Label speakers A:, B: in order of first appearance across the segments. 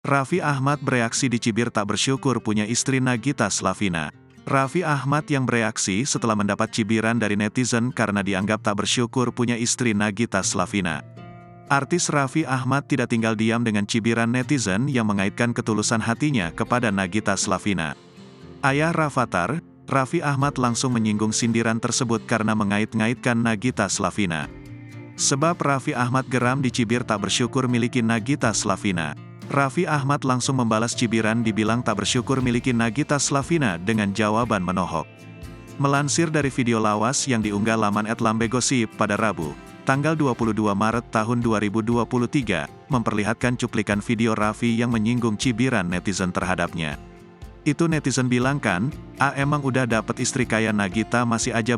A: Raffi Ahmad bereaksi dicibir tak bersyukur punya istri Nagita Slavina. Raffi Ahmad yang bereaksi setelah mendapat cibiran dari netizen karena dianggap tak bersyukur punya istri Nagita Slavina. Artis Raffi Ahmad tidak tinggal diam dengan cibiran netizen yang mengaitkan ketulusan hatinya kepada Nagita Slavina. Ayah Rafathar, Raffi Ahmad langsung menyinggung sindiran tersebut karena mengait-ngaitkan Nagita Slavina. Sebab Raffi Ahmad geram dicibir tak bersyukur miliki Nagita Slavina. Raffi Ahmad langsung membalas cibiran dibilang tak bersyukur miliki Nagita Slavina dengan jawaban menohok. Melansir dari video lawas yang diunggah laman @lambegosip pada Rabu, tanggal 22 Maret tahun 2023, memperlihatkan cuplikan video Raffi yang menyinggung cibiran netizen terhadapnya. Itu netizen bilang kan, emang udah dapet istri kaya Nagita masih aja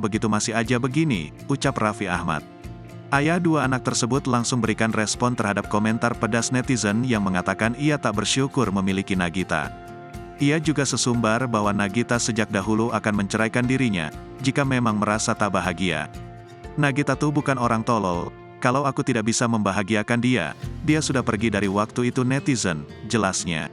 A: begini, ucap Raffi Ahmad. Ayah dua anak tersebut langsung berikan respon terhadap komentar pedas netizen yang mengatakan ia tak bersyukur memiliki Nagita. Ia juga sesumbar bahwa Nagita sejak dahulu akan menceraikan dirinya, jika memang merasa tak bahagia. Nagita tuh bukan orang tolol, kalau aku tidak bisa membahagiakan dia, dia sudah pergi dari waktu itu netizen, jelasnya.